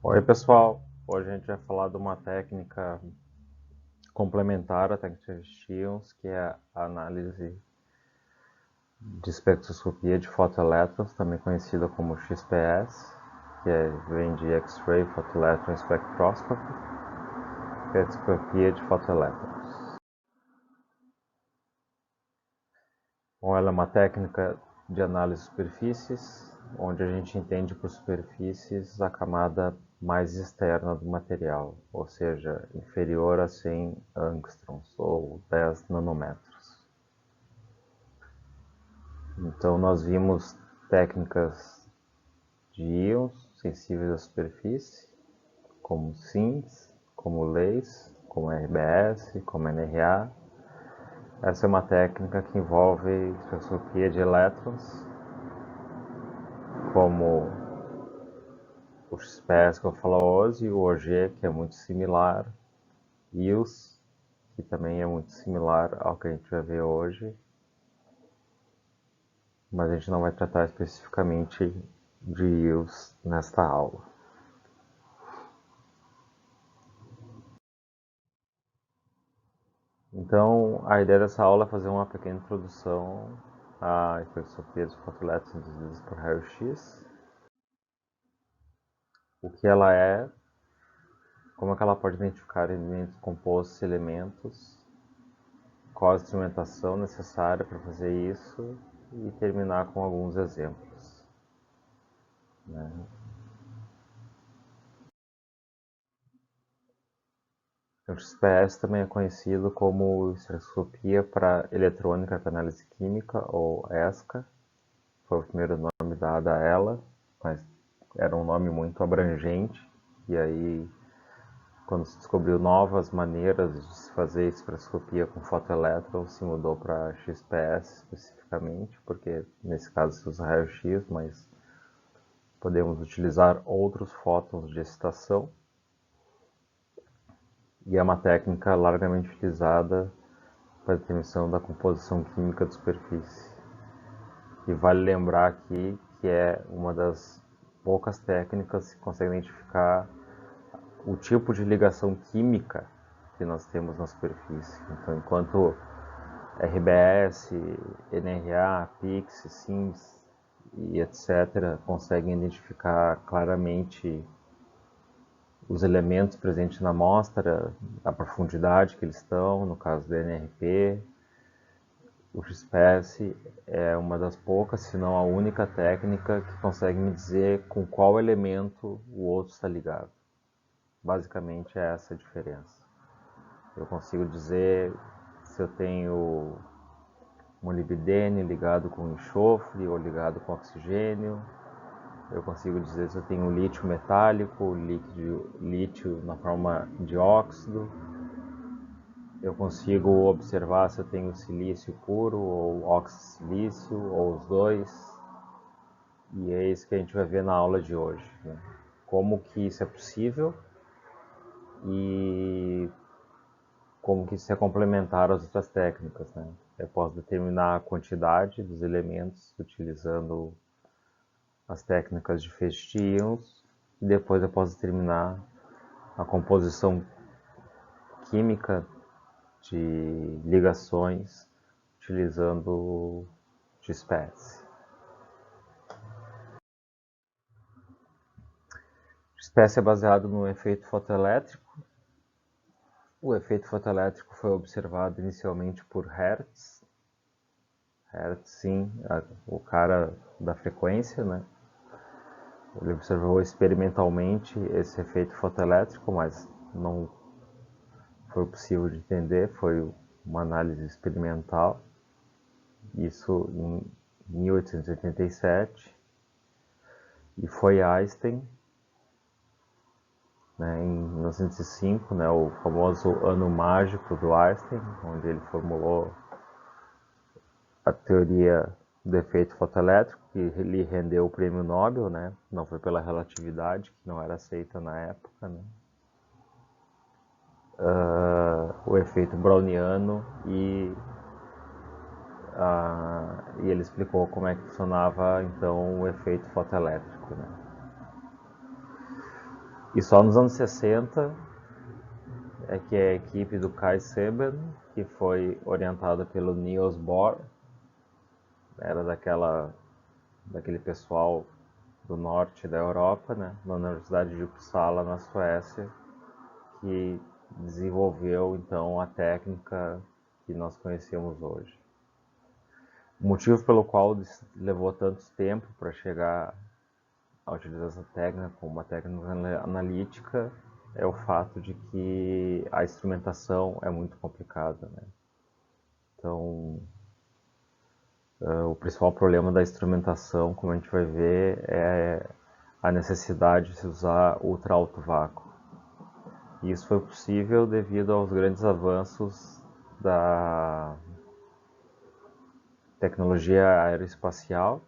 Oi pessoal, hoje a gente vai falar de uma técnica complementar à técnica de Stevens, que é a análise de espectroscopia de fotoelétrons, também conhecida como XPS, vem de X-ray Photoelectron Spectroscopy, espectroscopia de fotoelétrons. Bom, ela é uma técnica de análise de superfícies, onde a gente entende por superfícies a camada mais externa do material, ou seja, inferior a 100 angstroms, ou 10 nanômetros. Então nós vimos técnicas de íons sensíveis à superfície, como SIMS, como LACE, como RBS, como NRA. Essa é uma técnica que envolve espectroscopia de elétrons, como o XPS que eu falo hoje, o OG, que é muito similar, EOS, que também é muito similar ao que a gente vai ver hoje, mas a gente não vai tratar especificamente de EOS nesta aula. Então, a ideia dessa aula é fazer uma pequena introdução à espectroscopia dos fotoelétrons induzidos por raio-x, o que ela é, como é que ela pode identificar elementos compostos e elementos, qual a instrumentação necessária para fazer isso e terminar com alguns exemplos. Né? O XPS também é conhecido como espectroscopia para eletrônica para análise química, ou ESCA, foi o primeiro nome dado a ela, mas era um nome muito abrangente, e aí quando se descobriu novas maneiras de se fazer espectroscopia com fotoelétron, se mudou para XPS especificamente, porque nesse caso se usa raio-x, mas podemos utilizar outros fótons de excitação, e é uma técnica largamente utilizada para a determinação da composição química da superfície. E vale lembrar aqui que é uma das poucas técnicas que consegue identificar o tipo de ligação química que nós temos na superfície. Então, enquanto RBS, NRA, PIX, SIMS e etc. conseguem identificar claramente os elementos presentes na amostra, a profundidade que eles estão, no caso do NRP, o XPS é uma das poucas, se não a única técnica que consegue me dizer com qual elemento o outro está ligado. Basicamente é essa a diferença. Eu consigo dizer se eu tenho molibdênio ligado com enxofre ou ligado com oxigênio. Eu consigo dizer se eu tenho lítio metálico, lítio na forma de óxido. Eu consigo observar se eu tenho silício puro ou oxissilício, ou os dois. E é isso que a gente vai ver na aula de hoje. Né? Como que isso é possível e como que isso é complementar às outras técnicas. Né? Eu posso determinar a quantidade dos elementos utilizando as técnicas de feixe de íons e depois eu posso determinar a composição química de ligações utilizando XPS. XPS é baseado no efeito fotoelétrico. O efeito fotoelétrico foi observado inicialmente por Hertz. Hertz, sim, o cara da frequência, né? Ele observou experimentalmente esse efeito fotoelétrico, mas não foi possível de entender, foi uma análise experimental. Isso em 1887. E foi Einstein, né, em 1905, né, o famoso ano mágico do Einstein, onde ele formulou a teoria do efeito fotoelétrico, que lhe rendeu o prêmio Nobel, né? Não foi pela relatividade, que não era aceita na época, né? O efeito browniano e ele explicou como é que funcionava então o efeito fotoelétrico, né? E só nos anos 60 é que a equipe do Kai Seben, que foi orientada pelo Niels Bohr, era daquele pessoal do norte da Europa, né, na Universidade de Uppsala, na Suécia, que desenvolveu então a técnica que nós conhecemos hoje. O motivo pelo qual levou tanto tempo para chegar a utilizar essa técnica como uma técnica analítica é o fato de que a instrumentação é muito complicada, né? Então, o principal problema da instrumentação, como a gente vai ver, é a necessidade de se usar ultra alto vácuo. E isso foi possível devido aos grandes avanços da tecnologia aeroespacial,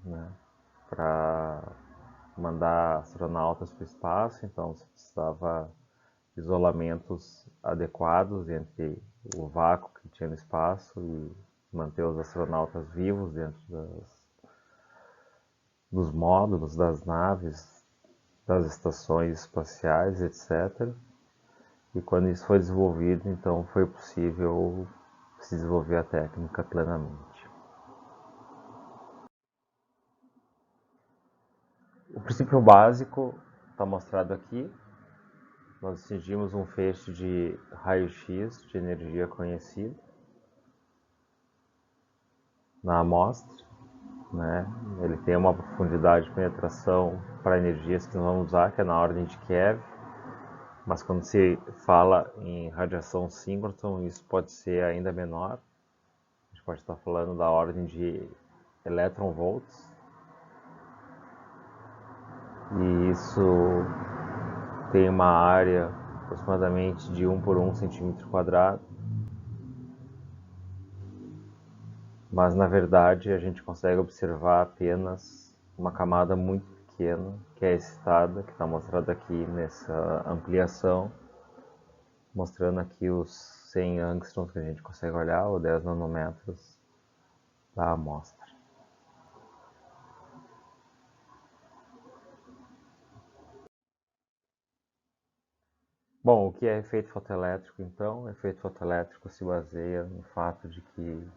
né, para mandar astronautas para o espaço, então você precisava de isolamentos adequados entre o vácuo que tinha no espaço e manter os astronautas vivos dentro dos módulos, das naves, das estações espaciais, etc. E quando isso foi desenvolvido, então foi possível se desenvolver a técnica plenamente. O princípio básico está mostrado aqui. Nós exigimos um feixe de raio-x de energia conhecida na amostra, né? Ele tem uma profundidade de penetração para energias que nós vamos usar, que é na ordem de keV, mas quando se fala em radiação síncrotron, isso pode ser ainda menor. A gente pode estar falando da ordem de electron-volts. E isso tem uma área aproximadamente de 1 por 1 centímetro quadrado. Mas na verdade a gente consegue observar apenas uma camada muito pequena, que é excitada, que está mostrada aqui nessa ampliação, mostrando aqui os 100 angstroms que a gente consegue olhar, ou 10 nanômetros da amostra. Bom, o que é efeito fotoelétrico então? O efeito fotoelétrico se baseia no fato de que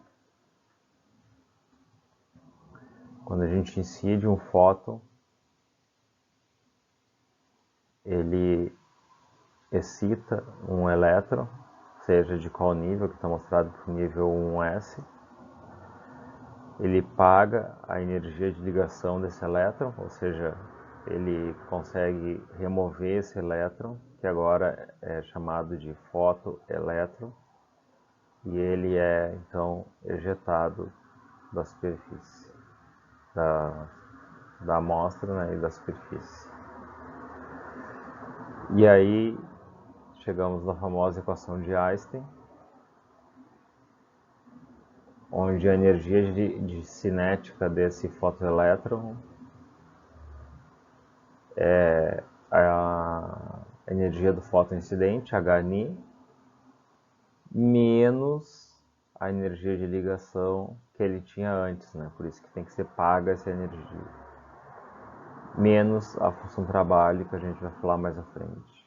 quando a gente incide um fóton, ele excita um elétron, seja de qual nível, que está mostrado para o nível 1s, ele paga a energia de ligação desse elétron, ou seja, ele consegue remover esse elétron, que agora é chamado de fotoelétron, e ele é então ejetado da superfície, da amostra, né, e da superfície. E aí chegamos na famosa equação de Einstein, onde a energia de cinética desse fotoelétron é a energia do fóton incidente, HNI, menos a energia de ligação que ele tinha antes, né? Por isso que tem que ser paga essa energia. Menos a função trabalho, que a gente vai falar mais à frente.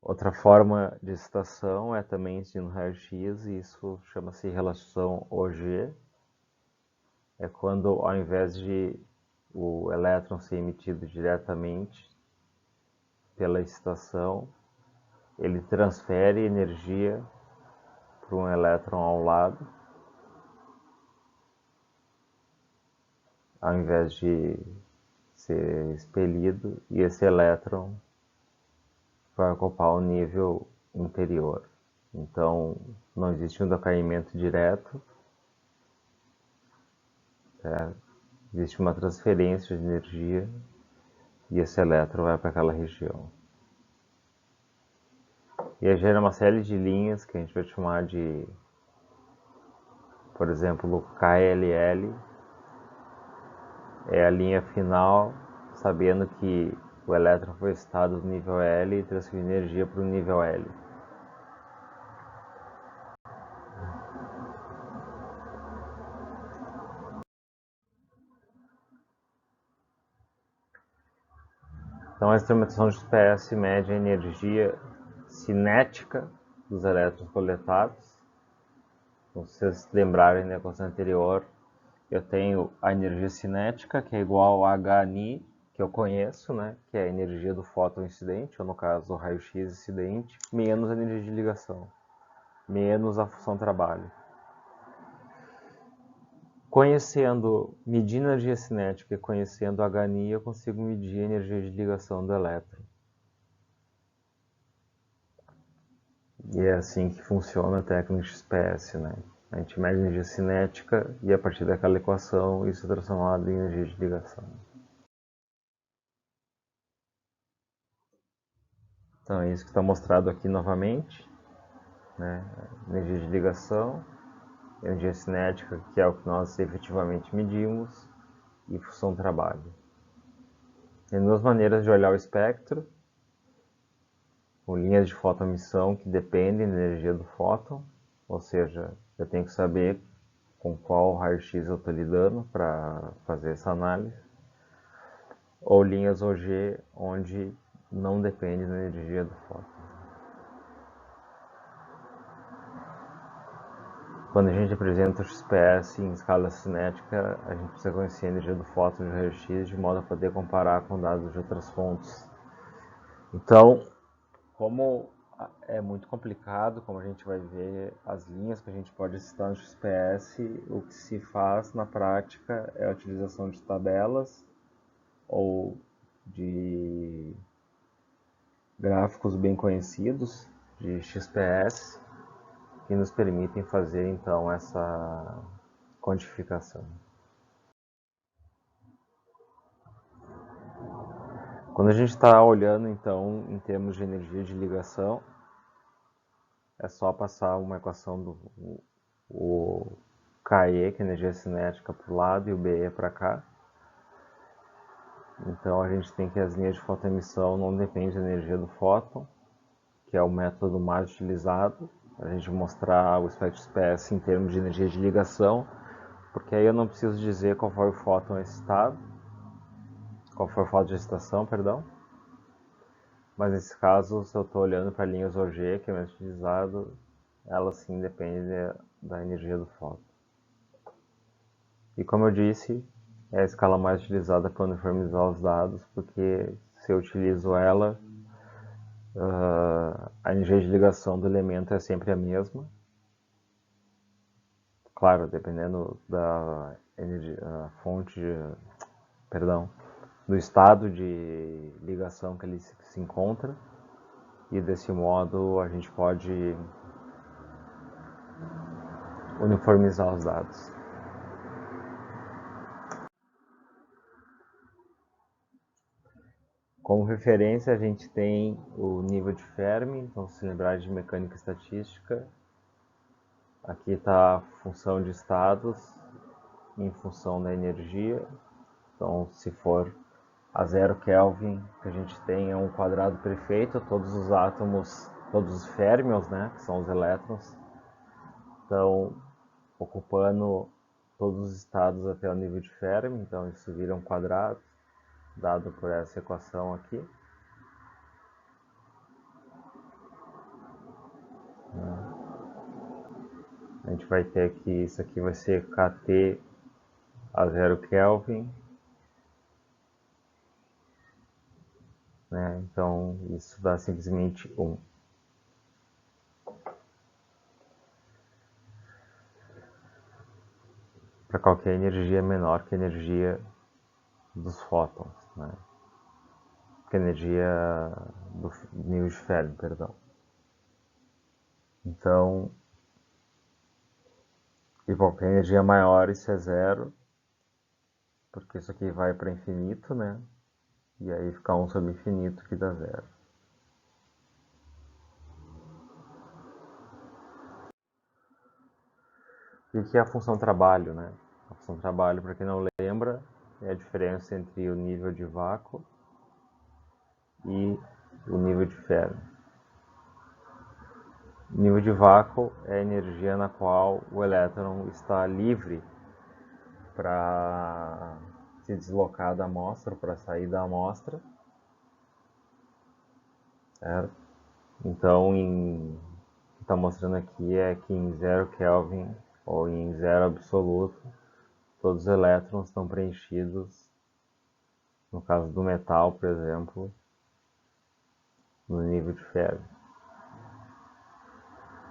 Outra forma de excitação é também no raio-x, e isso chama-se relação OG. É quando, ao invés de o elétron ser emitido diretamente pela excitação, ele transfere energia para um elétron ao lado, ao invés de ser expelido, e esse elétron vai ocupar o nível interior. Então, não existe um decaimento direto, certo? Existe uma transferência de energia e esse elétron vai para aquela região. E aí gera uma série de linhas que a gente vai chamar de, por exemplo, KLL, é a linha final, sabendo que o elétron foi excitado do nível L e transferiu energia para o nível L. Então a instrumentação de SPS mede a energia cinética dos elétrons coletados. Então, se vocês se lembrarem da equação anterior, eu tenho a energia cinética, que é igual a HNI, que eu conheço, né, que é a energia do fóton incidente, ou no caso, o raio-x incidente, menos a energia de ligação, menos a função trabalho. Medindo a energia cinética e conhecendo a HNI, eu consigo medir a energia de ligação do elétron. E é assim que funciona a técnica de SPS, né? A gente mede a energia cinética e a partir daquela equação isso é transformado em energia de ligação. Então é isso que está mostrado aqui novamente, né? Energia de ligação, energia cinética, que é o que nós efetivamente medimos, e função trabalho. Tem duas maneiras de olhar o espectro, com linhas de fotoemissão que dependem da energia do fóton, ou seja, eu tenho que saber com qual raio-x eu estou lidando para fazer essa análise, ou linhas OG, onde não depende da energia do fóton. Quando a gente apresenta o XPS em escala cinética, a gente precisa conhecer a energia do fóton de raio-x de modo a poder comparar com dados de outras fontes. Então, como é muito complicado, como a gente vai ver as linhas que a gente pode citar no XPS, o que se faz na prática é a utilização de tabelas ou de gráficos bem conhecidos de XPS que nos permitem fazer então essa quantificação. Quando a gente está olhando então em termos de energia de ligação, é só passar uma equação do o KE, que é energia cinética, para o lado, e o BE para cá. Então a gente tem que as linhas de fotoemissão não dependem da energia do fóton, que é o método mais utilizado. A gente mostrar o espectro SPS em termos de energia de ligação, porque aí eu não preciso dizer qual foi o fóton excitado, qual foi o fóton de excitação, perdão. Mas nesse caso, se eu estou olhando para linhas OG, que é mais utilizado, ela sim depende da energia do fóton. E como eu disse, é a escala mais utilizada para uniformizar os dados, porque se eu utilizo ela, a energia de ligação do elemento é sempre a mesma. Claro, dependendo da fonte, perdão, do estado de ligação que ele se encontra. E desse modo a gente pode uniformizar os dados. Como referência a gente tem o nível de Fermi, então se lembrar de mecânica estatística, aqui está a função de estados em função da energia. Então se for a 0 Kelvin, que a gente tem é um quadrado perfeito, todos os átomos, todos os férmions, né, que são os elétrons, estão ocupando todos os estados até o nível de Fermi, então isso vira um quadrado, dado por essa equação aqui. A gente vai ter que isso aqui vai ser KT a 0 Kelvin, né? Então isso dá simplesmente 1. Para qualquer energia menor que a energia dos fótons, né? Que a energia do nível de Fermi, perdão. Então, e qualquer energia maior isso é 0, porque isso aqui vai para infinito, né? E aí fica 1 sobre infinito que dá 0. E o que é a função trabalho, né? A função trabalho, para quem não lembra, é a diferença entre o nível de vácuo e o nível de Fermi. O nível de vácuo é a energia na qual o elétron está livre para se deslocar da amostra, para sair da amostra. certo? Então, o que está mostrando aqui é que em 0 Kelvin, ou em zero absoluto, todos os elétrons estão preenchidos, no caso do metal, por exemplo, no nível de Fermi.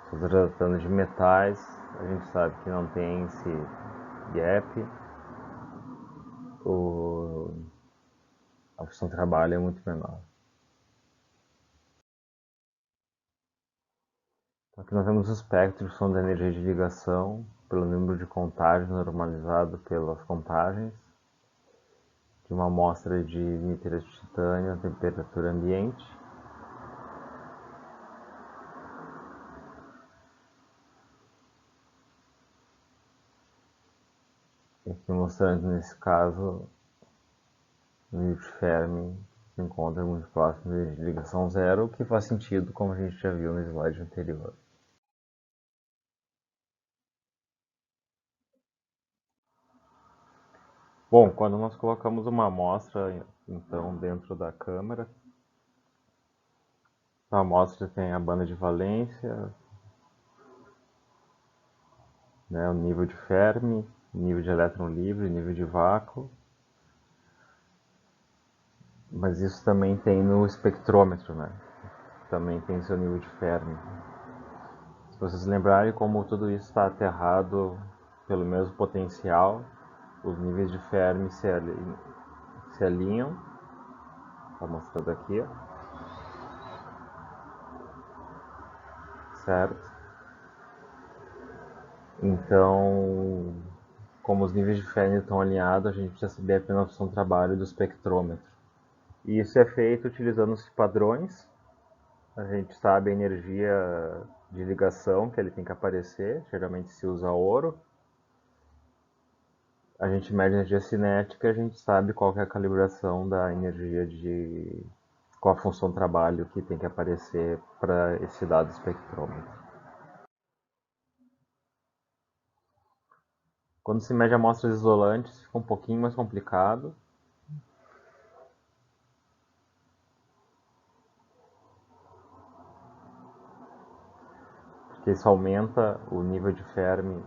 Se você está tratando de metais, a gente sabe que não tem esse gap, o, a função de trabalho é muito menor. Então aqui nós temos o espectro de som da energia de ligação pelo número de contagens normalizado pelas contagens de uma amostra de níquel de titânio a temperatura ambiente. E aqui mostrando nesse caso o nível de Fermi se encontra muito próximo de ligação zero, o que faz sentido, como a gente já viu no slide anterior. Bom, quando nós colocamos uma amostra então dentro da câmara, a amostra tem a banda de valência, né, o nível de Fermi, nível de elétron livre, nível de vácuo, mas isso também tem no espectrômetro, né? Também tem seu nível de Fermi. Se vocês lembrarem como tudo isso está aterrado pelo mesmo potencial, os níveis de Fermi se alinham, está mostrando aqui, certo? Então, como os níveis de Fermi estão alinhados, a gente precisa saber apenas a função de trabalho do espectrômetro. E isso é feito utilizando os padrões. A gente sabe a energia de ligação que ele tem que aparecer, geralmente se usa ouro. A gente mede a energia cinética, a gente sabe qual que é a calibração da energia de qual a função de trabalho que tem que aparecer para esse dado espectrômetro. Quando se mede amostras isolantes, fica um pouquinho mais complicado. Porque isso aumenta o nível de Fermi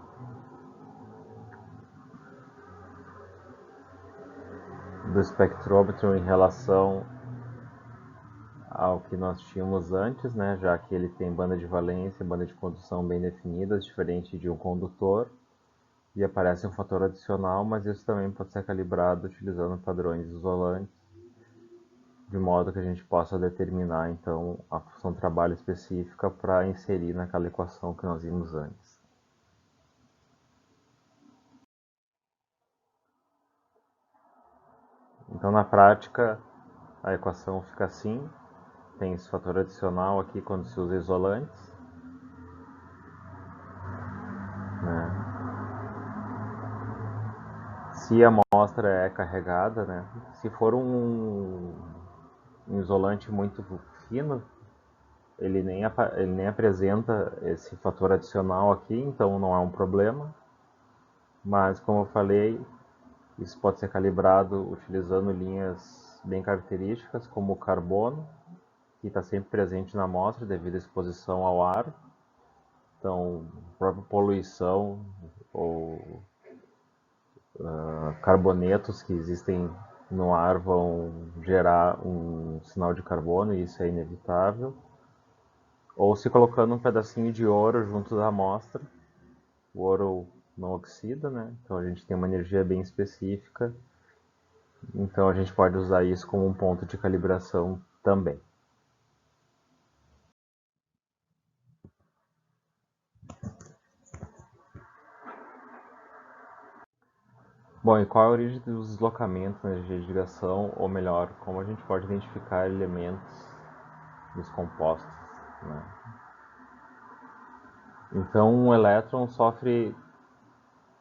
do espectrômetro em relação ao que nós tínhamos antes, né, já que ele tem banda de valência e banda de condução bem definidas, diferente de um condutor, e aparece um fator adicional, mas isso também pode ser calibrado utilizando padrões isolantes, de modo que a gente possa determinar então a função de trabalho específica para inserir naquela equação que nós vimos antes. Então na prática a equação fica assim, tem esse fator adicional aqui quando se usa isolantes, né? Se a amostra é carregada, né? Se for um isolante muito fino, ele nem apresenta esse fator adicional aqui, então não é um problema. Mas, como eu falei, isso pode ser calibrado utilizando linhas bem características, como o carbono, que está sempre presente na amostra devido à exposição ao ar. Então, a própria poluição ou carbonetos que existem no ar vão gerar um sinal de carbono e isso é inevitável. Ou se colocando um pedacinho de ouro junto da amostra, o ouro não oxida, né? Então a gente tem uma energia bem específica, então a gente pode usar isso como um ponto de calibração também. Bom, e qual é a origem dos deslocamentos na energia de ligação, ou melhor, como a gente pode identificar elementos dos compostos, né? Então, um elétron sofre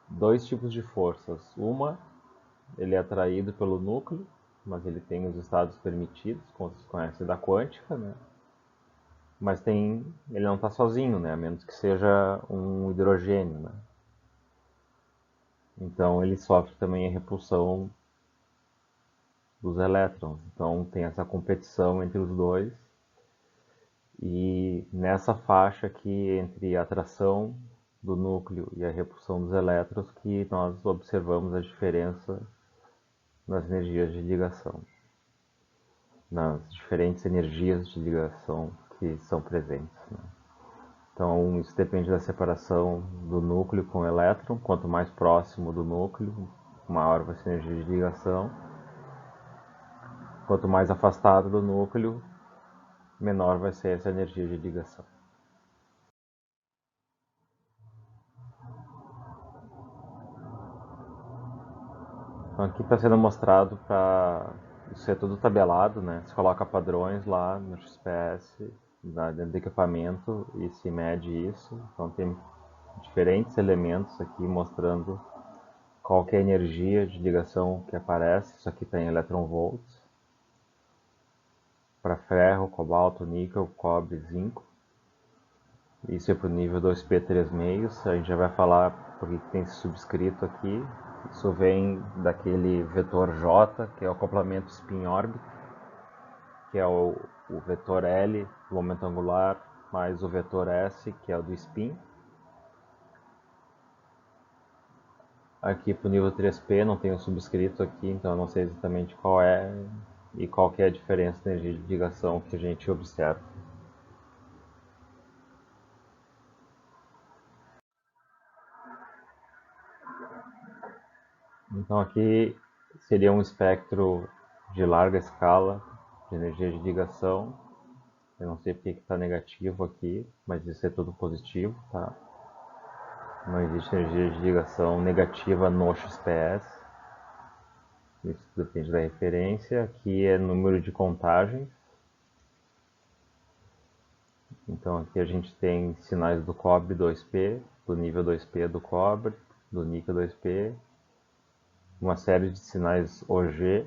dois tipos de forças. Uma, ele é atraído pelo núcleo, mas ele tem os estados permitidos, como se conhece da quântica, né? Mas ele não está sozinho, né? A menos que seja um hidrogênio, né? Então ele sofre também a repulsão dos elétrons. Então tem essa competição entre os dois. E nessa faixa aqui entre a atração do núcleo e a repulsão dos elétrons que nós observamos a diferença nas energias de ligação, nas diferentes energias de ligação que são presentes, né? Então, isso depende da separação do núcleo com o elétron. Quanto mais próximo do núcleo, maior vai ser a energia de ligação. Quanto mais afastado do núcleo, menor vai ser essa energia de ligação. Então, aqui está sendo mostrado para isso é tudo tabelado, né? Você coloca padrões lá no XPS, dentro do equipamento, e se mede isso. Então, tem diferentes elementos aqui mostrando qual que é a energia de ligação que aparece. Isso aqui está em electron volts. Para ferro, cobalto, níquel, cobre, zinco. Isso é para o nível 2P3,5. A gente já vai falar porque tem esse subscrito aqui. Isso vem daquele vetor J, que é o acoplamento spin-órbita, que é o vetor L do momento angular, mais o vetor S, que é o do spin. Aqui para o nível 3P não tem o subscrito aqui, então eu não sei exatamente qual é e qual que é a diferença da energia de ligação que a gente observa. Então aqui seria um espectro de larga escala de energia de ligação. Eu não sei porque está negativo aqui, mas isso é tudo positivo, tá? Não existe energia de ligação negativa no XPS. Isso depende da referência. Aqui é número de contagens. Então aqui a gente tem sinais do cobre 2P, do nível 2P do cobre, do níquel 2P, uma série de sinais OG,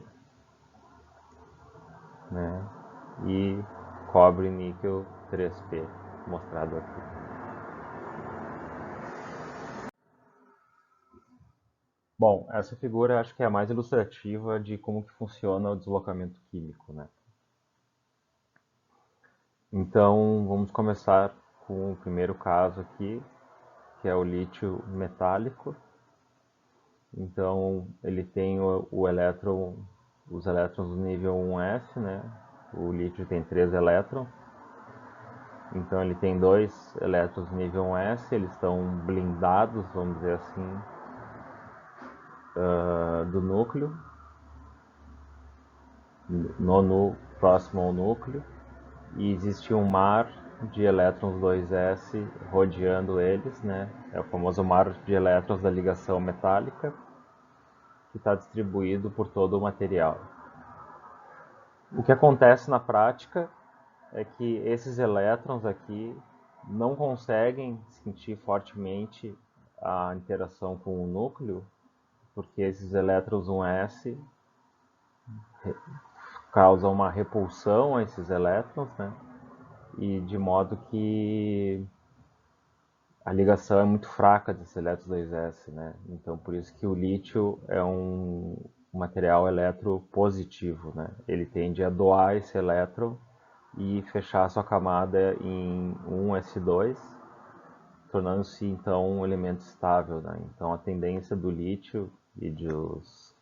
né? E cobre e níquel 3P, mostrado aqui. Bom, essa figura acho que é a mais ilustrativa de como que funciona o deslocamento químico, né? Então, vamos começar com o primeiro caso aqui, que é o lítio metálico. Então, ele tem o elétron, os elétrons do nível 1s, né? O lítio tem 3 elétrons. Então, ele tem 2 elétrons do nível 1s, eles estão blindados, vamos dizer assim, do núcleo, próximo ao núcleo. E existe um mar de elétrons 2s rodeando eles, né? É o famoso mar de elétrons da ligação metálica, que está distribuído por todo o material. O que acontece na prática é que esses elétrons aqui não conseguem sentir fortemente a interação com o núcleo, porque esses elétrons 1s causam uma repulsão a esses elétrons, né? E de modo que a ligação é muito fraca desses elétrons 2s, né? Então por isso que o lítio é um material eletropositivo, né? Ele tende a doar esse elétron e fechar sua camada em 1s2, tornando-se então um elemento estável, né? Então a tendência do lítio e dos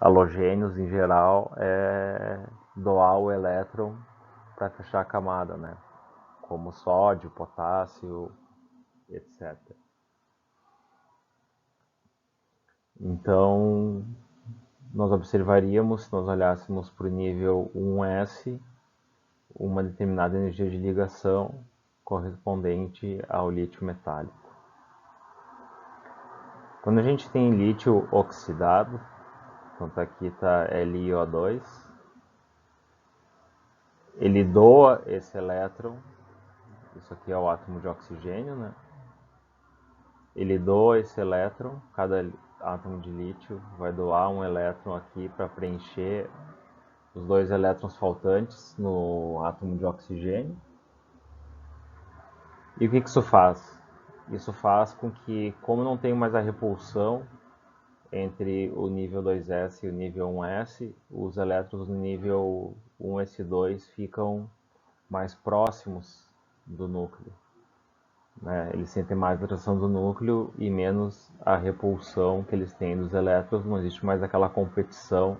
halogênios em geral é doar o elétron para fechar a camada, né? Como sódio, potássio, etc. Então, nós observaríamos, se nós olhássemos para o nível 1s, uma determinada energia de ligação correspondente ao lítio metálico. Quando a gente tem lítio oxidado, então aqui está LiO2, ele doa esse elétron, isso aqui é o átomo de oxigênio, né? Ele doa esse elétron, cada átomo de lítio vai doar um elétron aqui para preencher os 2 elétrons faltantes no átomo de oxigênio. E o que isso faz? Isso faz com que, como não tem mais a repulsão entre o nível 2s e o nível 1s, os elétrons no nível 1s2 ficam mais próximos do núcleo, né? Eles sentem mais a atração do núcleo e menos a repulsão que eles têm dos elétrons. Não existe mais aquela competição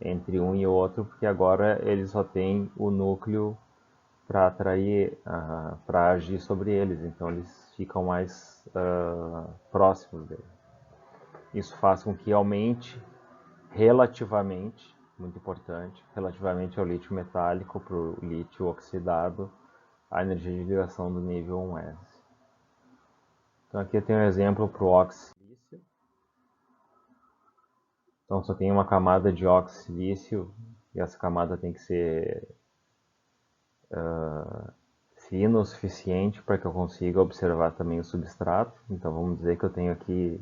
entre um e outro, porque agora eles só têm o núcleo para atrair, para agir sobre eles, então eles ficam mais próximos dele. Isso faz com que aumente relativamente, muito importante, relativamente ao lítio metálico, para o lítio oxidado, a energia de ligação do nível 1s. Então aqui eu tenho um exemplo para o oxílio. Então só tem uma camada de oxílio e essa camada tem que ser fina o suficiente para que eu consiga observar também o substrato. Então vamos dizer que eu tenho aqui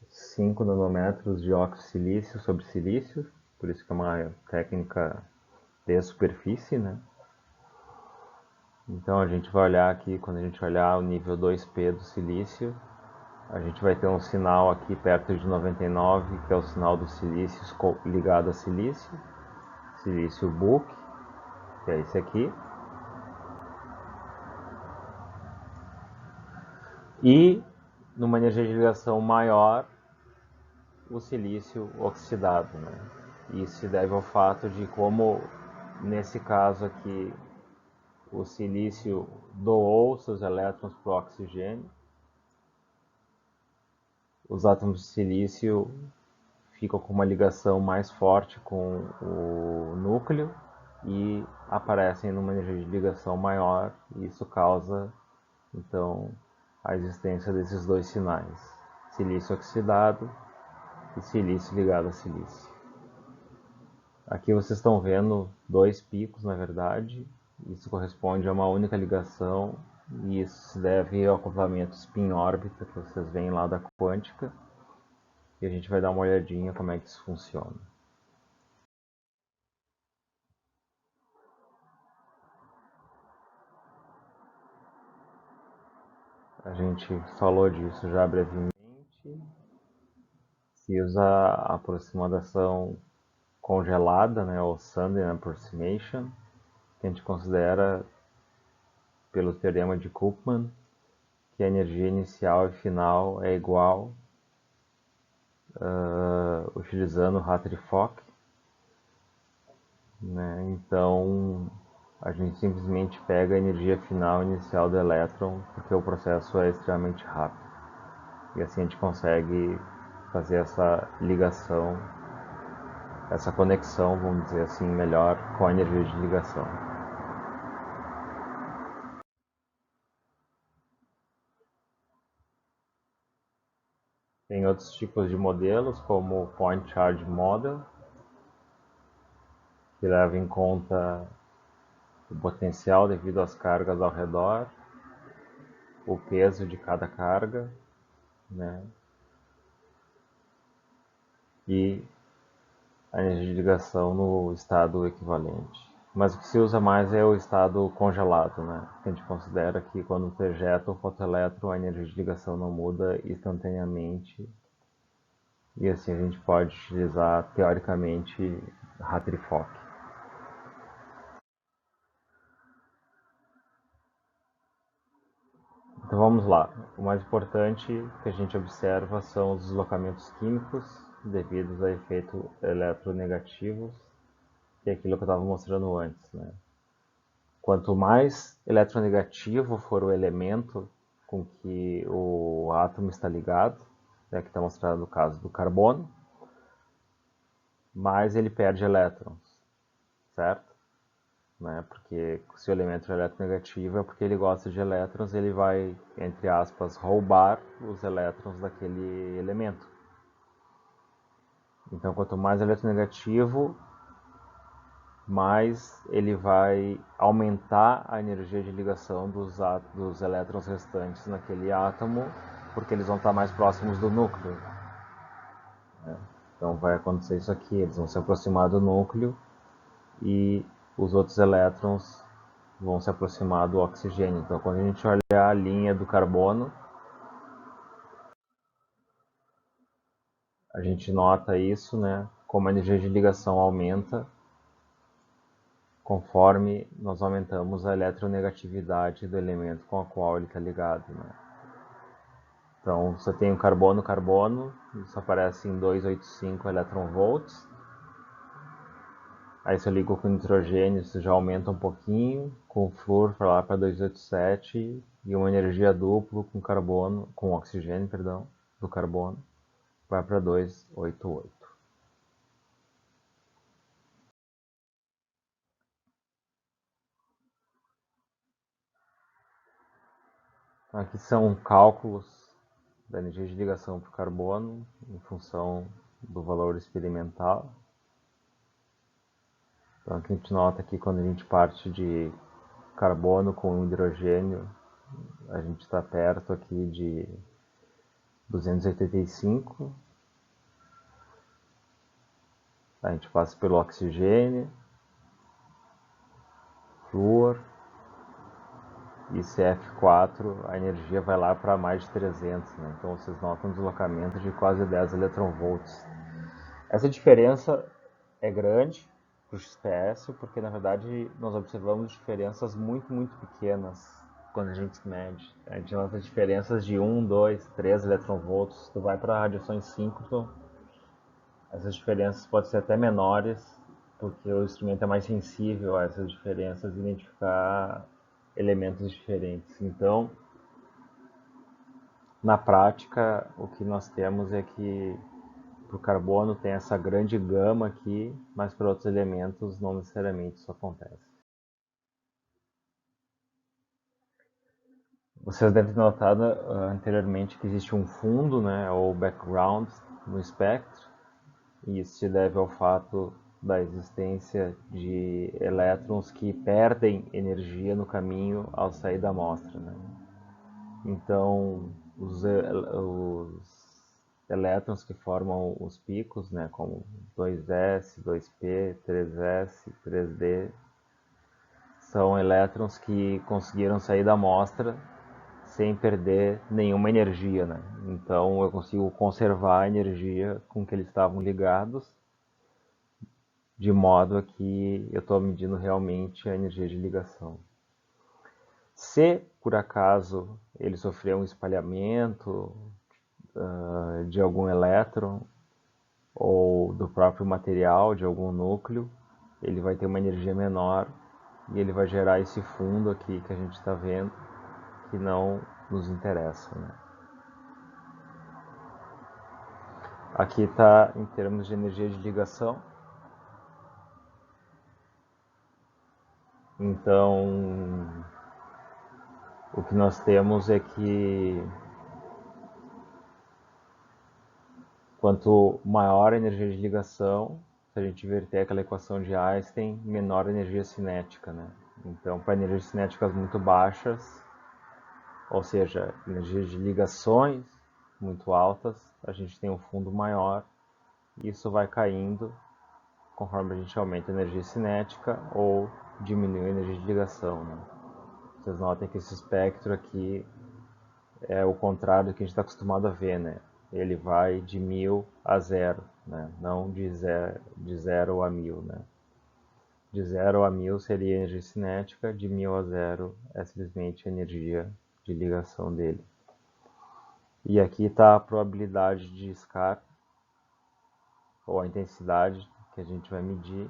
5 nanômetros de óxido de silício sobre silício, por isso que é uma técnica de superfície, né? Então a gente vai olhar aqui, quando a gente olhar o nível 2P do silício, a gente vai ter um sinal aqui perto de 99, que é o sinal do silício ligado a silício, silício book, que é esse aqui. E numa energia de ligação maior, o silício oxidado, né? Isso se deve ao fato de como, nesse caso aqui, o silício doou seus elétrons para o oxigênio. Os átomos de silício ficam com uma ligação mais forte com o núcleo e aparecem numa energia de ligação maior, e isso causa, então, a existência desses dois sinais, silício oxidado e silício ligado a silício. Aqui vocês estão vendo dois picos, na verdade. Isso corresponde a uma única ligação e isso se deve ao acoplamento spin-órbita que vocês veem lá da quântica. E a gente vai dar uma olhadinha como é que isso funciona. A gente falou disso já brevemente. Se usa a aproximação congelada, né, ou Sundin Approximation, que a gente considera, pelo teorema de Koopman, que a energia inicial e final é igual, utilizando Hartree-Fock, né? Então a gente simplesmente pega a energia final inicial do elétron, porque o processo é extremamente rápido. E assim a gente consegue fazer essa ligação, essa conexão, vamos dizer assim, melhor com a energia de ligação. Tem outros tipos de modelos, como o Point Charge Model, que leva em conta o potencial devido às cargas ao redor, o peso de cada carga, né? E a energia de ligação no estado equivalente. Mas o que se usa mais é o estado congelado, né? A gente considera que quando projeta o fotoelétron, a energia de ligação não muda instantaneamente. E assim a gente pode utilizar, teoricamente, Hartree-Fock. Então vamos lá. O mais importante que a gente observa são os deslocamentos químicos devidos a efeitos eletronegativos, que é aquilo que eu estava mostrando antes, né? Quanto mais eletronegativo for o elemento com que o átomo está ligado, né, que está mostrado no caso do carbono, mais ele perde elétrons, certo? Né? Porque se o elemento é eletronegativo é porque ele gosta de elétrons, ele vai, entre aspas, roubar os elétrons daquele elemento. Então, quanto mais eletronegativo, mais ele vai aumentar a energia de ligação dos elétrons restantes naquele átomo, porque eles vão estar mais próximos do núcleo. Então vai acontecer isso aqui, eles vão se aproximar do núcleo e os outros elétrons vão se aproximar do oxigênio. Então quando a gente olhar a linha do carbono, a gente nota isso, né? Como a energia de ligação aumenta conforme nós aumentamos a eletronegatividade do elemento com o qual ele está ligado, né? Então, se eu tenho carbono-carbono, isso aparece em 285 electronvolts. Aí se eu ligo com nitrogênio, isso já aumenta um pouquinho, com o flúor para lá para 287 e uma energia dupla com carbono, com oxigênio, perdão, do carbono, vai para 288. Aqui são cálculos da energia de ligação para o carbono em função do valor experimental. Então aqui a gente nota que quando a gente parte de carbono com hidrogênio, a gente está perto aqui de 285. A gente passa pelo oxigênio, flúor e CF4, a energia vai lá para mais de 300, né? Então vocês notam um deslocamento de quase 10 eletronvolts. Essa diferença é grande para o XPS, porque na verdade nós observamos diferenças muito pequenas quando a gente mede. A gente nota diferenças de 1, 2, 3 eletronvolts. Tu vai para radiações síncrono, essas diferenças podem ser até menores, porque o instrumento é mais sensível a essas diferenças e identificar elementos diferentes. Então, na prática, o que nós temos é que para o carbono tem essa grande gama aqui, mas para outros elementos não necessariamente isso acontece. Vocês devem ter notado anteriormente que existe um fundo, né, ou background no espectro, e isso se deve ao fato da existência de elétrons que perdem energia no caminho ao sair da amostra, né? Então, os elétrons que formam os picos, né, como 2s, 2p, 3s, 3d, são elétrons que conseguiram sair da amostra sem perder nenhuma energia, né? Então eu consigo conservar a energia com que eles estavam ligados, de modo a que eu estou medindo realmente a energia de ligação. Se por acaso ele sofrer um espalhamento de algum elétron ou do próprio material, de algum núcleo, ele vai ter uma energia menor e ele vai gerar esse fundo aqui que a gente está vendo, que não nos interessa, né? Aqui está em termos de energia de ligação. Então, o que nós temos é que quanto maior a energia de ligação, se a gente inverter aquela equação de Einstein, menor a energia cinética, né? Então, para energias cinéticas muito baixas, ou seja, energias de ligações muito altas, a gente tem um fundo maior e isso vai caindo conforme a gente aumenta a energia cinética ou diminui a energia de ligação, né? Vocês notem que esse espectro aqui é o contrário do que a gente está acostumado a ver, né? Ele vai de 1000 a 0, né? Não de 0 a 1000, né? De 0 a 1000 seria energia cinética, de 1000 a 0 é simplesmente a energia de ligação dele. E aqui está a probabilidade de escape, ou a intensidade que a gente vai medir,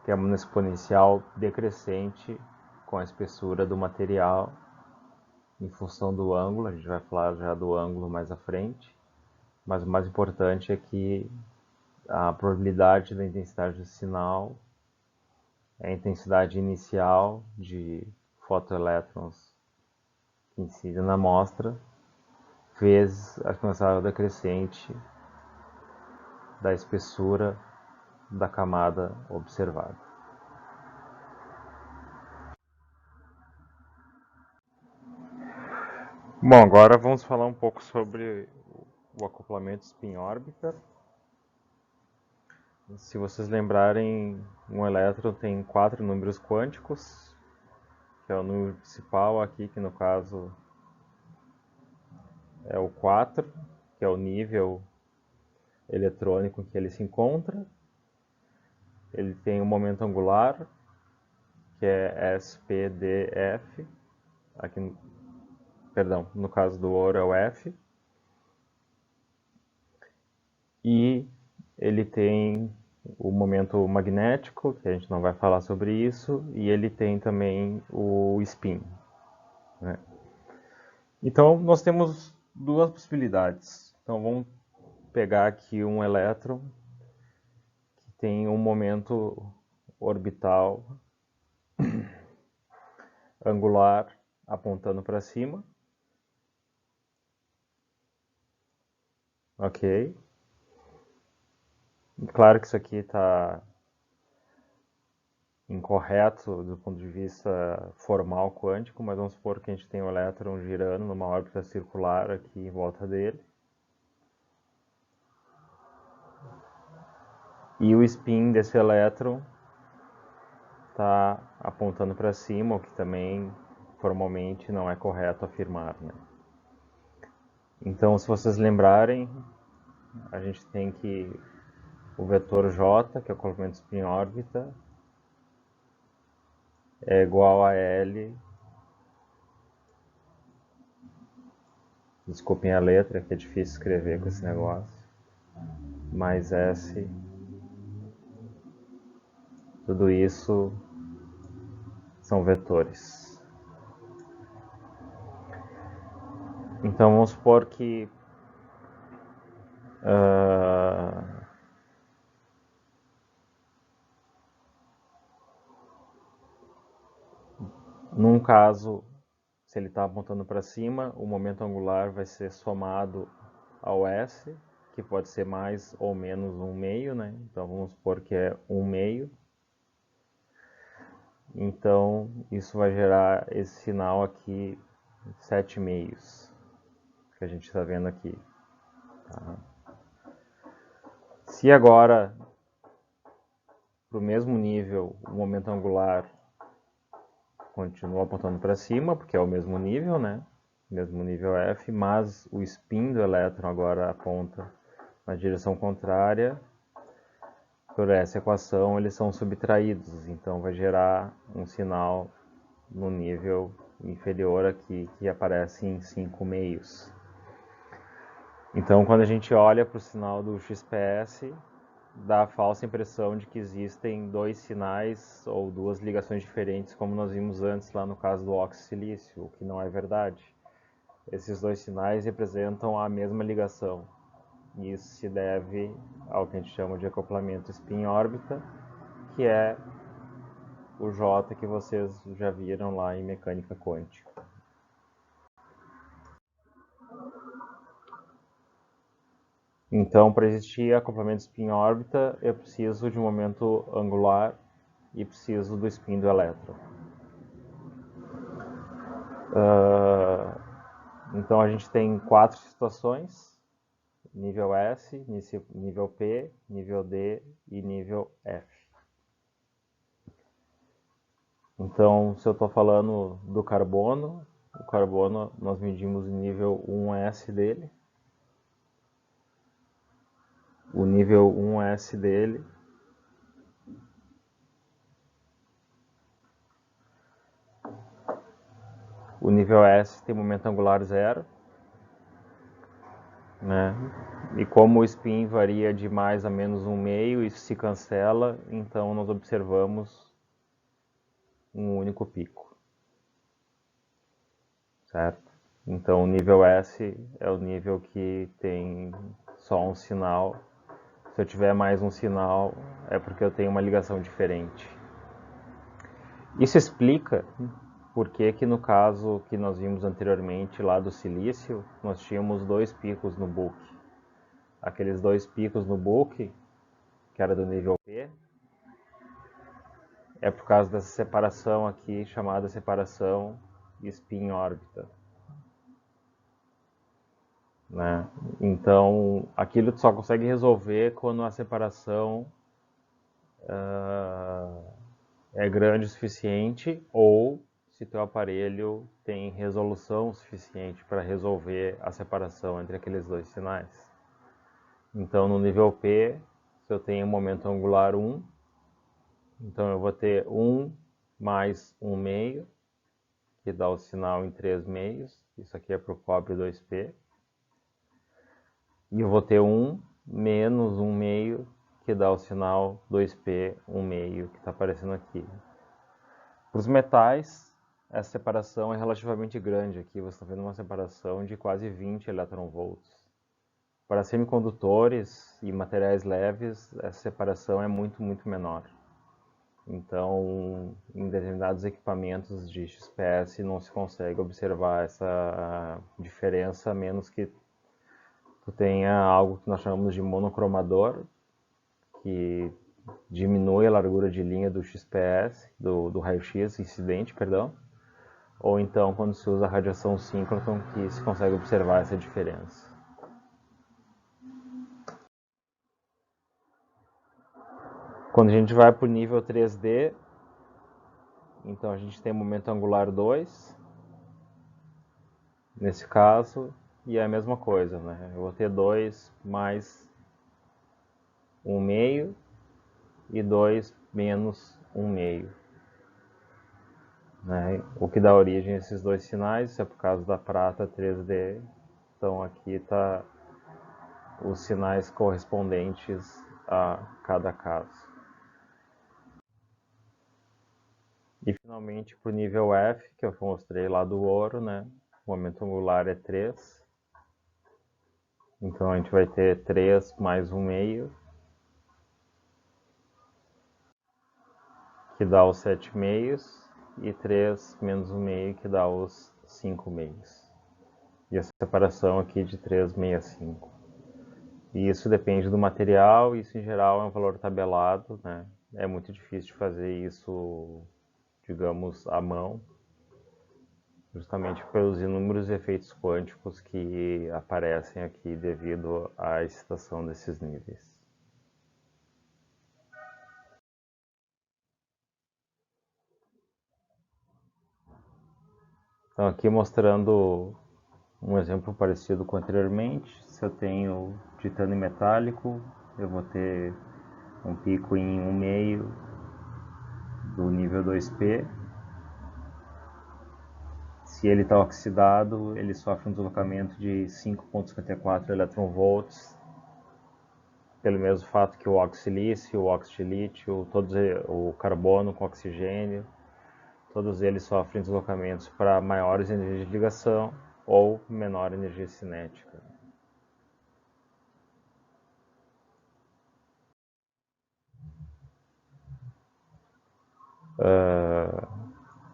que é uma exponencial decrescente com a espessura do material em função do ângulo. A gente vai falar já do ângulo mais à frente, mas o mais importante é que a probabilidade da intensidade do sinal é a intensidade inicial de fotoelétrons que incidem na amostra vezes a exponencial decrescente da espessura da camada observada. Bom, agora vamos falar um pouco sobre o acoplamento spin-órbita. Se vocês lembrarem, um elétron tem 4 números quânticos, que é o número principal aqui, que no caso é o 4, que é o nível eletrônico em que ele se encontra. ele tem um momento angular, que é SPDF, aqui, perdão, no caso do ouro é o F, e ele tem o momento magnético, que a gente não vai falar sobre isso, e ele tem também o spin, né? Então, nós temos duas possibilidades. Então, vamos pegar aqui um elétron que tem um momento orbital angular apontando para cima. Ok. Claro que isso aqui está incorreto do ponto de vista formal quântico, mas vamos supor que a gente tem o elétron girando numa órbita circular aqui em volta dele. E o spin desse elétron está apontando para cima, o que também formalmente não é correto afirmar, né? Então, se vocês lembrarem, a gente tem que o vetor J, que é o complemento spin-órbita, é igual a L, desculpem a letra, que é difícil escrever com esse negócio, mais S, tudo isso são vetores. Então vamos supor que num caso, se ele está apontando para cima, o momento angular vai ser somado ao S, que pode ser mais ou menos 1/2, né? Então vamos supor que é 1/2. Então isso vai gerar esse sinal aqui, 7/2, que a gente está vendo aqui. Tá? Se agora, para o mesmo nível, o momento angular continua apontando para cima, porque é o mesmo nível, né? Mesmo nível F, mas o spin do elétron agora aponta na direção contrária. Por essa equação, eles são subtraídos, então vai gerar um sinal no nível inferior aqui, que aparece em 5/2. Então, quando a gente olha para o sinal do XPS, dá a falsa impressão de que existem dois sinais ou duas ligações diferentes, como nós vimos antes lá no caso do óxido-silício, o que não é verdade. Esses dois sinais representam a mesma ligação. E isso se deve ao que a gente chama de acoplamento spin-órbita, que é o J que vocês já viram lá em mecânica quântica. Então, para existir acoplamento spin-órbita, eu preciso de um momento angular e preciso do spin do elétron. Então, a gente tem 4 situações: nível S, nível P, nível D e nível F. Então, se eu estou falando do carbono, o carbono nós medimos o nível 1S dele. O nível 1S dele o nível S tem momento angular 0, né? E como o spin varia de mais a menos 1/2, isso se cancela, então nós observamos um único pico, certo? Então o nível S é o nível que tem só um sinal. Se eu tiver mais um sinal, é porque eu tenho uma ligação diferente. Isso explica por que no caso que nós vimos anteriormente lá do silício, nós tínhamos 2 picos no book. Aqueles 2 picos no book, que era do nível P, é por causa dessa separação aqui, chamada separação spin-órbita. Né? Então, aquilo tu só consegue resolver quando a separação é grande o suficiente ou se teu aparelho tem resolução suficiente para resolver a separação entre aqueles dois sinais. Então, no nível P, se eu tenho momento angular 1, Então eu vou ter 1 mais 1 meio, que dá o sinal em 3 meios. Isso aqui é para o cobre 2P. E eu vou ter 1 menos 1 meio, que dá o sinal 2P, 1 meio, que está aparecendo aqui. Para os metais, essa separação é relativamente grande aqui. Você está vendo uma separação de quase 20 eletronvolts. Para semicondutores e materiais leves, essa separação é muito, muito menor. Então, em determinados equipamentos de XPS não se consegue observar essa diferença, a menos que tu tenha algo que nós chamamos de monocromador, que diminui a largura de linha do XPS, do raio-x incidente, perdão, ou então quando se usa a radiação síncrotron, que se consegue observar essa diferença. Quando a gente vai para o nível 3D, então a gente tem momento angular 2, nesse caso, e é a mesma coisa, né? Eu vou ter 2 mais 1 meio e 2 menos 1 meio. Né? O que dá origem a esses dois sinais, isso é por causa da prata 3D. Então aqui está os sinais correspondentes a cada caso. E finalmente para o nível F, que eu mostrei lá do ouro, né? O momento angular é 3. Então a gente vai ter 3 mais 1 meio, que dá os 7 meios, e 3 menos 1 meio, que dá os 5 meios. E essa separação aqui de 3,65. E isso depende do material, isso em geral é um valor tabelado, né? É muito difícil de fazer isso, digamos, à mão, justamente pelos inúmeros efeitos quânticos que aparecem aqui devido à excitação desses níveis. Então aqui mostrando um exemplo parecido com anteriormente. Se eu tenho titânio metálico, eu vou ter um pico em 1 meio do nível 2P. Se ele está oxidado, ele sofre um deslocamento de 5,54 eletronvolts, pelo mesmo fato que o oxilício, o oxilítio, o carbono com oxigênio, todos eles sofrem deslocamentos para maiores energias de ligação ou menor energia cinética.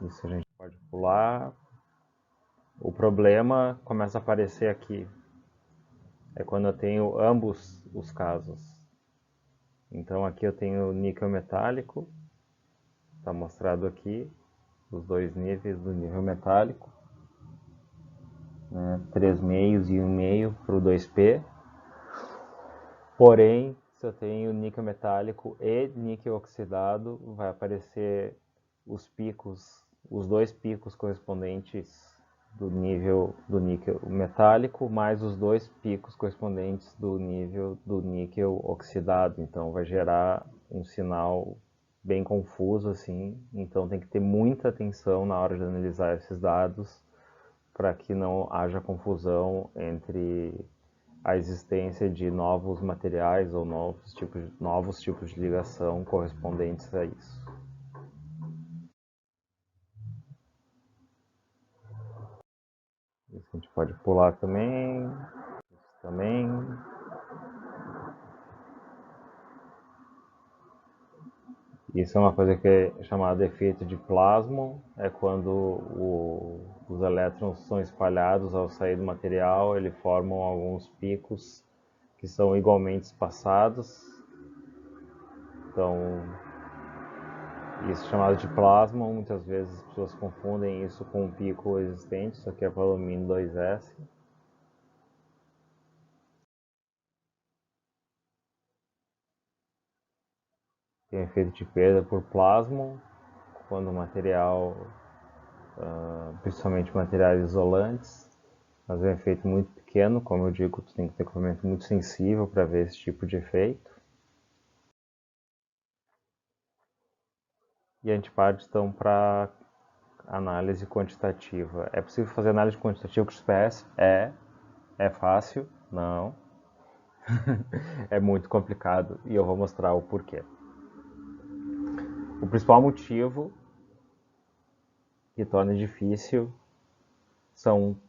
Isso a gente pode pular. O problema começa a aparecer aqui. É quando eu tenho ambos os casos. Então aqui eu tenho níquel metálico, está mostrado aqui, os dois níveis do nível metálico, né? 3 meios e 1 meio para o 2P. Porém, se eu tenho níquel metálico e níquel oxidado, vai aparecer os picos, os dois picos correspondentes do nível do níquel metálico, mais os dois picos correspondentes do nível do níquel oxidado. Então vai gerar um sinal bem confuso assim. Então tem que ter muita atenção na hora de analisar esses dados para que não haja confusão entre a existência de novos materiais ou novos tipos de ligação correspondentes a isso. Isso a gente pode pular também. Isso também. Isso é uma coisa que é chamada efeito de plasmon, é quando os elétrons são espalhados ao sair do material, eles formam alguns picos que são igualmente espaçados. Então, isso é chamado de plasmon, muitas vezes as pessoas confundem isso com um pico existente, isso aqui é para alumínio 2S. Tem efeito de perda por plasmon, quando o material, principalmente materiais isolantes, mas é um efeito muito pequeno, como eu digo, tu tem que ter equipamento muito sensível para ver esse tipo de efeito. e a gente parte então para análise quantitativa. É possível fazer análise quantitativa com XPS? É fácil? Não. É muito complicado e eu vou mostrar o porquê. O principal motivo que torna difícil são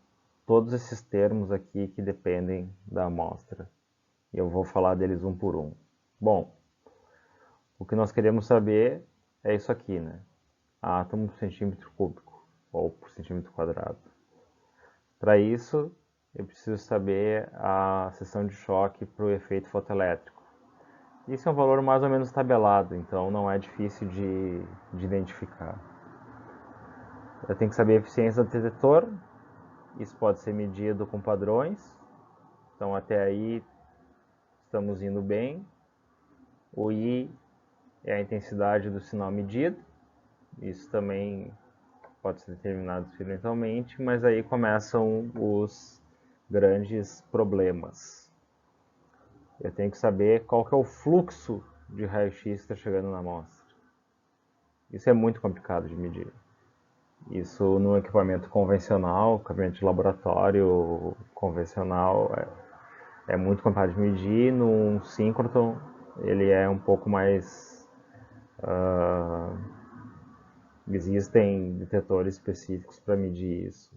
todos esses termos aqui que dependem da amostra. E eu vou falar deles um por um. Bom, o que nós queremos saber é isso aqui, né? Átomo por centímetro cúbico ou por centímetro quadrado. Para isso, eu preciso saber a seção de choque para o efeito fotoelétrico. Isso é um valor mais ou menos tabelado, então não é difícil de identificar. Eu tenho que saber a eficiência do detetor. Isso pode ser medido com padrões. Então até aí estamos indo bem. O I é a intensidade do sinal medido. Isso também pode ser determinado experimentalmente, mas aí começam os grandes problemas. Eu tenho que saber qual que é o fluxo de raio-x que está chegando na amostra. Isso é muito complicado de medir. Isso no equipamento convencional, equipamento de laboratório convencional, é muito complicado de medir. Num síncrotron, ele é um pouco mais... existem detetores específicos para medir isso.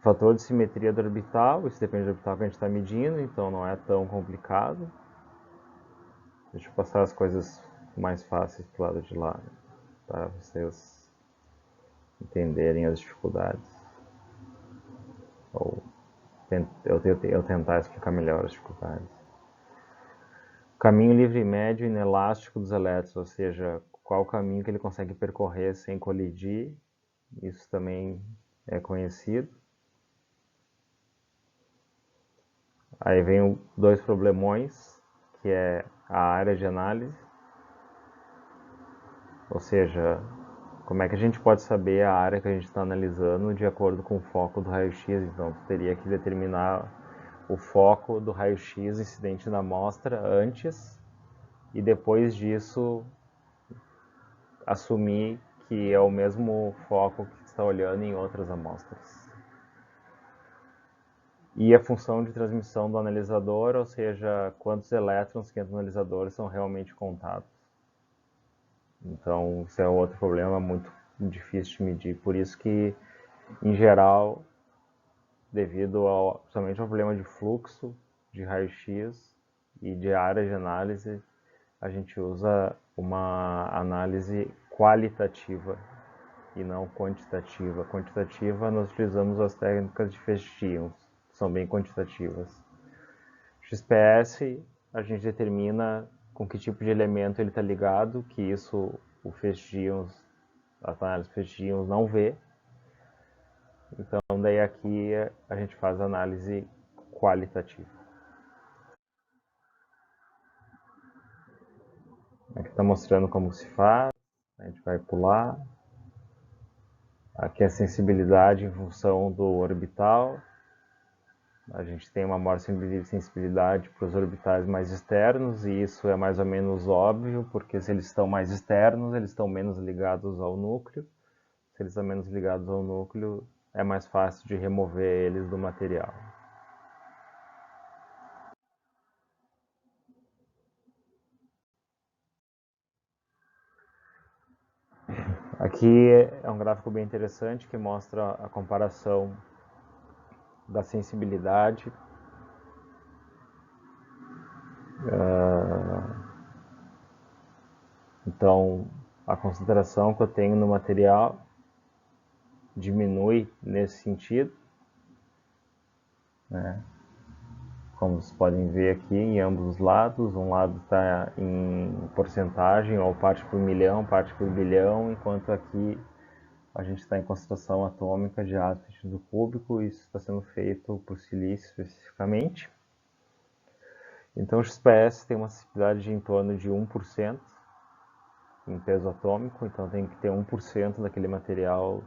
Fator de simetria do orbital, isso depende do orbital que a gente está medindo, então não é tão complicado. Deixa eu passar as coisas mais fáceis para o lado de lá, para vocês entenderem as dificuldades. Ou eu tentar explicar melhor as dificuldades. Caminho livre médio inelástico dos elétrons, ou seja, qual o caminho que ele consegue percorrer sem colidir, isso também é conhecido. Aí vem dois problemões, que é a área de análise, ou seja, como é que a gente pode saber a área que a gente está analisando de acordo com o foco do raio-x. Então, tu teria que determinar o foco do raio-x incidente na amostra antes e depois disso assumir que é o mesmo foco que está olhando em outras amostras. E a função de transmissão do analisador, ou seja, quantos elétrons que entram no analisador são realmente contados. Então, isso é outro problema muito difícil de medir. Por isso que, em geral, devido somente ao problema de fluxo de raio-x e de área de análise, a gente usa uma análise qualitativa e não quantitativa. Quantitativa, nós utilizamos as técnicas de Festians, que são bem quantitativas. XPS, a gente determina com que tipo de elemento ele está ligado, que isso o Festians, as análises Festians não vê. Então, daí aqui a gente faz análise qualitativa. Aqui está mostrando como se faz. A gente vai pular. Aqui é a sensibilidade em função do orbital. A gente tem uma maior sensibilidade para os orbitais mais externos, e isso é mais ou menos óbvio, porque se eles estão mais externos, eles estão menos ligados ao núcleo. Se eles estão menos ligados ao núcleo, é mais fácil de remover eles do material. Aqui é um gráfico bem interessante que mostra a comparação da sensibilidade então a concentração que eu tenho no material diminui nesse sentido, né? Como vocês podem ver aqui em ambos os lados, um lado está em porcentagem, ou parte por milhão, parte por bilhão, enquanto aqui a gente está em concentração atômica de átomo por centímetro cúbico, e isso está sendo feito por silício especificamente. Então o XPS tem uma sensibilidade de em torno de 1% em peso atômico, então tem que ter 1% daquele material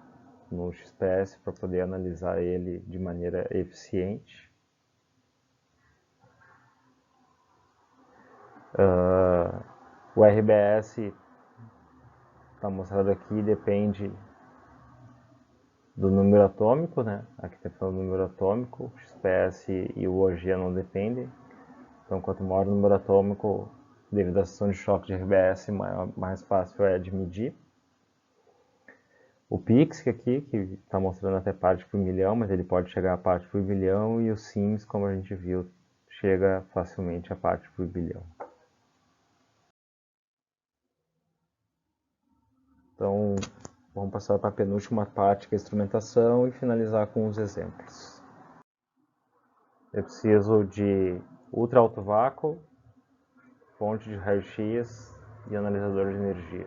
no XPS para poder analisar ele de maneira eficiente. O RBS está mostrado aqui, depende do número atômico, né? Aqui está falando do número atômico, o XPS e o OG não dependem. Então, quanto maior o número atômico, devido à ação de choque de RBS, mais fácil é de medir. O Pixie aqui, que está mostrando até parte por milhão, mas ele pode chegar a parte por bilhão, e o SIMS, como a gente viu, chega facilmente a parte por bilhão. Então, vamos passar para a penúltima parte, que é a instrumentação, e finalizar com os exemplos. Eu preciso de ultra alto vácuo, fonte de raio-x e analisador de energia.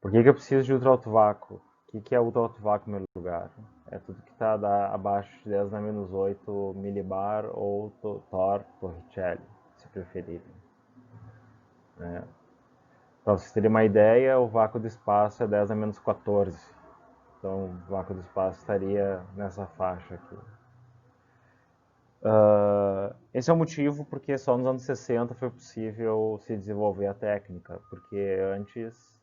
Por que eu preciso de ultra alto vácuo? O que é ultra alto vácuo no meu lugar? É tudo que está abaixo de 10 na menos 8 milibar ou Torricelli, se preferirem. Para vocês terem uma ideia, o vácuo do espaço é 10 a menos 14. Então, o vácuo do espaço estaria nessa faixa aqui. Esse é o motivo porque só nos anos 60 foi possível se desenvolver a técnica, porque antes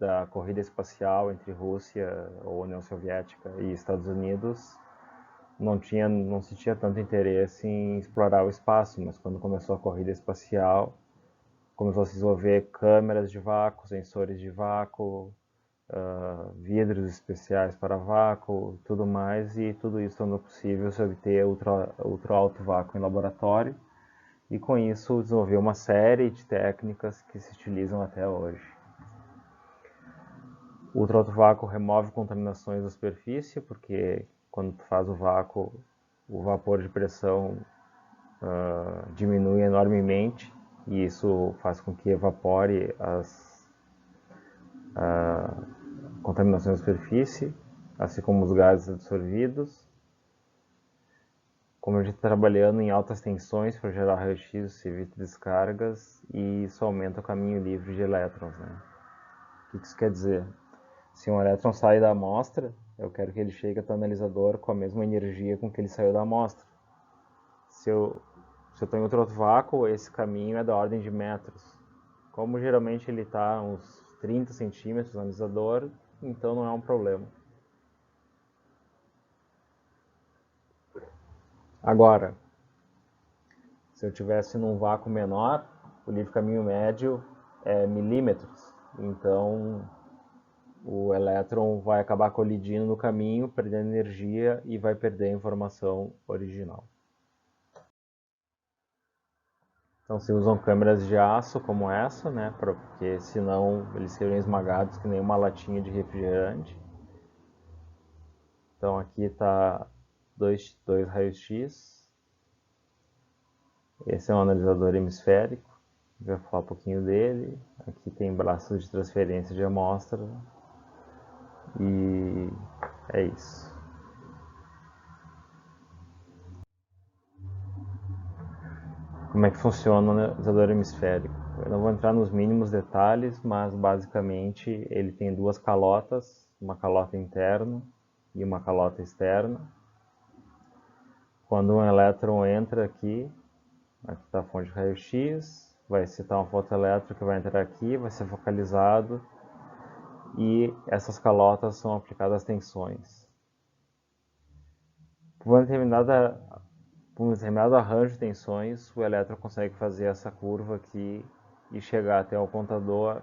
da corrida espacial entre Rússia ou União Soviética e Estados Unidos, não se tinha tanto interesse em explorar o espaço, mas quando começou a corrida espacial, começou a se desenvolver câmeras de vácuo, sensores de vácuo, vidros especiais para vácuo, tudo mais, e tudo isso tornou possível se obter ultra alto vácuo em laboratório, e com isso desenvolveu uma série de técnicas que se utilizam até hoje. O ultra alto vácuo remove contaminações da superfície, porque quando tu faz o vácuo, o vapor de pressão diminui enormemente, e isso faz com que evapore as contaminações da superfície, assim como os gases absorvidos. Como a gente está trabalhando em altas tensões para gerar raio-x, se evita descargas, e isso aumenta o caminho livre de elétrons. Né? O que isso quer dizer? Se um elétron sai da amostra, eu quero que ele chegue até o analisador com a mesma energia com que ele saiu da amostra. Se eu estou em outro vácuo, esse caminho é da ordem de metros. Como geralmente ele está a uns 30 centímetros no analisador, então não é um problema. Agora, se eu tivesse num vácuo menor, o livre caminho médio é milímetros. Então, o elétron vai acabar colidindo no caminho, perdendo energia e vai perder a informação original. Então se usam câmeras de aço como essa, né, porque senão eles seriam esmagados que nem uma latinha de refrigerante. Então aqui está dois raios-x. Esse é um analisador hemisférico, vou falar um pouquinho dele. Aqui tem braços de transferência de amostra. E é isso. Como é que funciona o analisador hemisférico? Eu não vou entrar nos mínimos detalhes, mas basicamente ele tem duas calotas, uma calota interna e uma calota externa. Quando um elétron entra aqui está a fonte de raio-x, vai excitar uma fotoelétrica que vai entrar aqui, vai ser focalizado, e essas calotas são aplicadas tensões. Por um determinado arranjo de tensões, o elétron consegue fazer essa curva aqui e chegar até o contador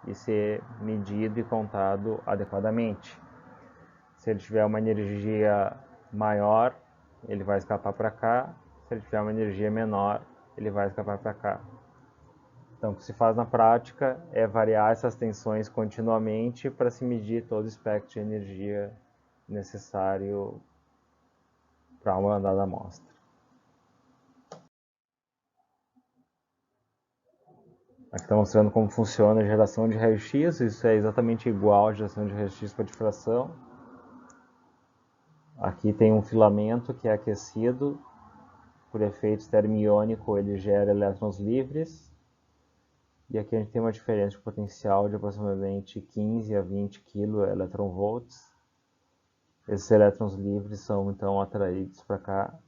e ser medido e contado adequadamente. Se ele tiver uma energia maior, ele vai escapar para cá. Se ele tiver uma energia menor, ele vai escapar para cá. Então, o que se faz na prática é variar essas tensões continuamente para se medir todo o espectro de energia necessário para uma dada amostra. Aqui está mostrando como funciona a geração de raio-x. Isso é exatamente igual à geração de raio-x para difração. Aqui tem um filamento que é aquecido por efeito termiônico, ele gera elétrons livres. E aqui a gente tem uma diferença de potencial de aproximadamente 15 a 20 kV. Esses elétrons livres são então atraídos para cá.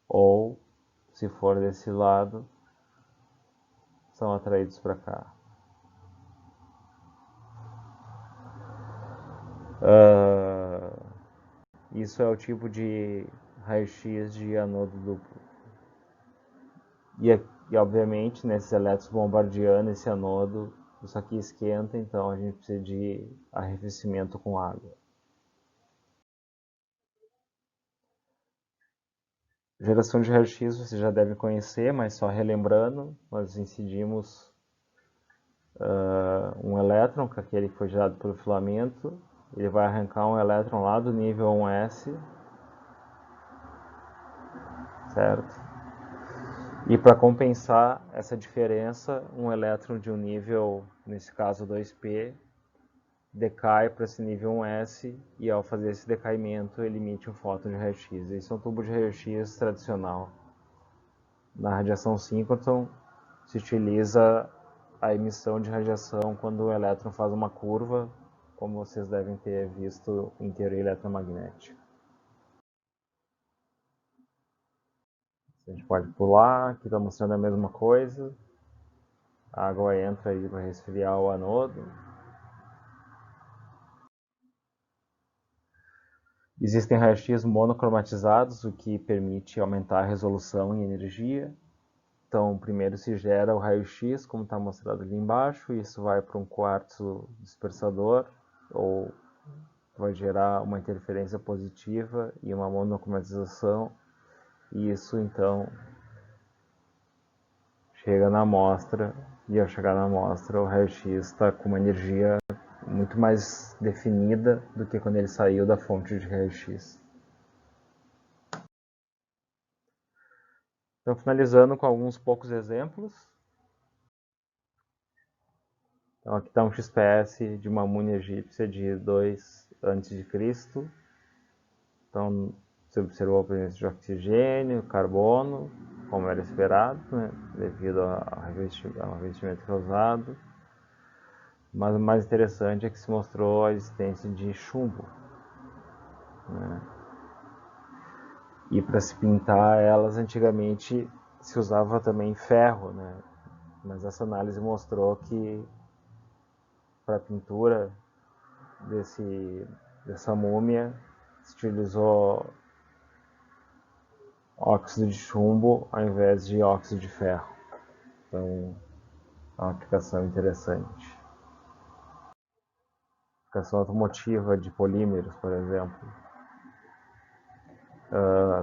ou, se for desse lado, são atraídos para cá. Isso é o tipo de raio-x de anodo duplo. E obviamente, nesses elétrons bombardeando esse anodo, isso aqui esquenta, então a gente precisa de arrefecimento com água. Geração de raio-x vocês já devem conhecer, mas só relembrando, nós incidimos um elétron, que é aquele que foi gerado pelo filamento, ele vai arrancar um elétron lá do nível 1s, certo? E para compensar essa diferença, um elétron de um nível, nesse caso 2p, decai para esse nível 1s e ao fazer esse decaimento ele emite um fóton de raio-x. Esse é um tubo de raio-x tradicional. Na radiação síncroton se utiliza a emissão de radiação quando o elétron faz uma curva, como vocês devem ter visto em teoria eletromagnética. A gente pode pular, aqui está mostrando a mesma coisa. A água entra aí para resfriar o anodo. Existem raios-x monocromatizados, o que permite aumentar a resolução e energia. Então, primeiro se gera o raio-x, como está mostrado ali embaixo, e isso vai para um quartzo dispersador, ou vai gerar uma interferência positiva e uma monocromatização, e isso então chega na amostra, e ao chegar na amostra o raio-x está com uma energia muito mais definida do que quando ele saiu da fonte de raio-x. Então, finalizando com alguns poucos exemplos. Então, aqui está um XPS de uma múmia egípcia de 2 a.C. Então, você observou a presença de oxigênio, carbono, como era esperado, né, devido ao revestimento causado. Mas o mais interessante é que se mostrou a existência de chumbo. Né? E para se pintar elas, antigamente se usava também ferro, né? Mas essa análise mostrou que para a pintura dessa múmia se utilizou óxido de chumbo ao invés de óxido de ferro. Então, é uma aplicação interessante. Aplicação automotiva de polímeros, por exemplo.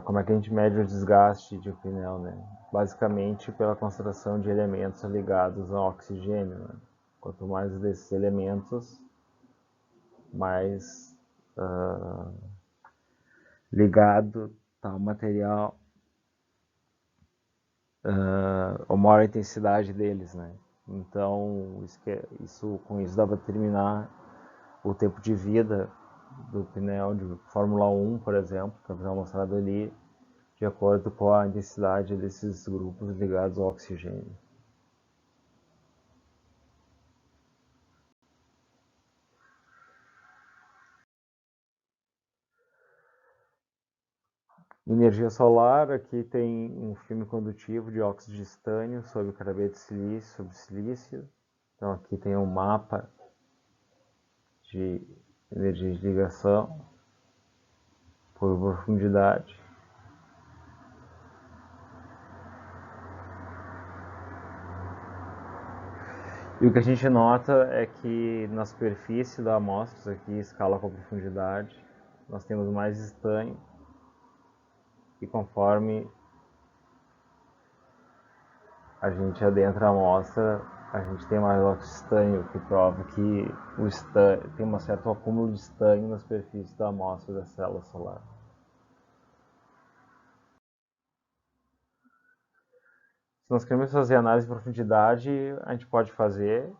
Como é que a gente mede o desgaste de um pneu, né? Basicamente pela concentração de elementos ligados ao oxigênio. Né? Quanto mais desses elementos, mais ligado está o material, ou maior a intensidade deles, né? Então, com isso dá para determinar o tempo de vida do pneu de Fórmula 1, por exemplo, que é mostrado ali, de acordo com a intensidade desses grupos ligados ao oxigênio. Energia solar, aqui tem um filme condutivo de óxido de estânio sobre carboidrato de silício, sobre silício. Então aqui tem um mapa de energia de ligação por profundidade. E o que a gente nota é que na superfície da amostra, aqui escala com profundidade, nós temos mais estânio, e conforme a gente adentra a amostra, a gente tem mais oxistânio, que prova que o estânio, tem um certo acúmulo de estânio na superfície da amostra da célula solar. Se nós queremos fazer análise de profundidade, a gente pode fazer.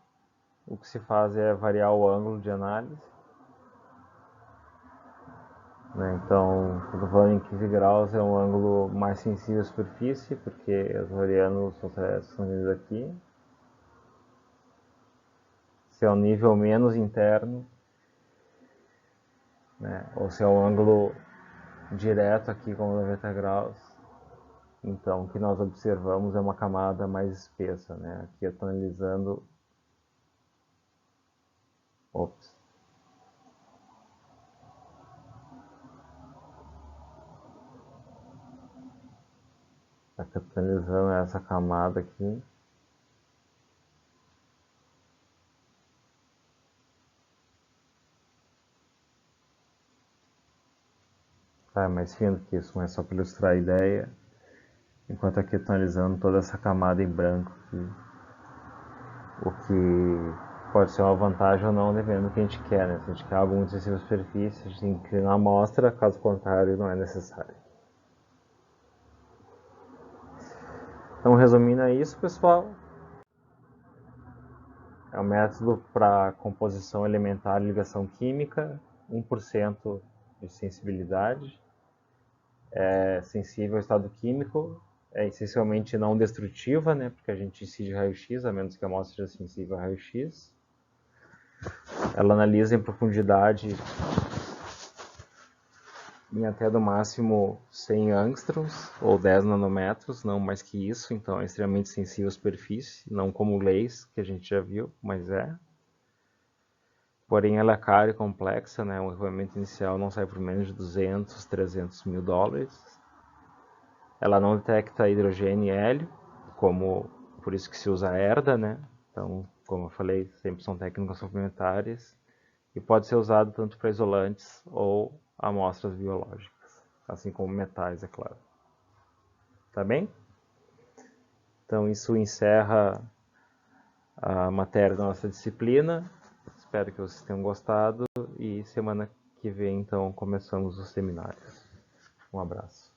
O que se faz é variar o ângulo de análise. Então, quando falando em 15 graus, é um ângulo mais sensível à superfície, porque os varianos são vindo aqui. Se é um nível menos interno, né, ou se é um ângulo direto aqui, como 90 graus, Então, o que nós observamos é uma camada mais espessa, né? Aqui eu estou analisando... Ops. Aqui eu estou analisando essa camada aqui. Tá, é mais fino que isso, mas só para ilustrar a ideia. Enquanto aqui eu estou analisando toda essa camada em branco aqui. O que pode ser uma vantagem ou não, dependendo do que a gente quer, né? Se a gente quer algo muito sensível à superfície, a gente tem que inclinar a amostra, caso contrário, não é necessário. Então, resumindo é isso, pessoal. É um método para composição elementar e ligação química, 1% de sensibilidade, é sensível ao estado químico, é essencialmente não destrutiva, né? Porque a gente incide raio-x, a menos que a amostra seja sensível a raio-x. Ela analisa em profundidade em até do máximo 100 angstroms ou 10 nanômetros, não mais que isso, então é extremamente sensível à superfície, não como leis, que a gente já viu, mas é. Porém, ela é cara e complexa, né? O equipamento inicial não sai por menos de 200, 300 mil dólares. Ela não detecta hidrogênio e hélio, como por isso que se usa a herda, né? Então, como eu falei, sempre são técnicas complementares e pode ser usado tanto para isolantes ou amostras biológicas, assim como metais, é claro. Tá bem? Então, isso encerra a matéria da nossa disciplina. Espero que vocês tenham gostado e semana que vem, então, começamos os seminários. Um abraço.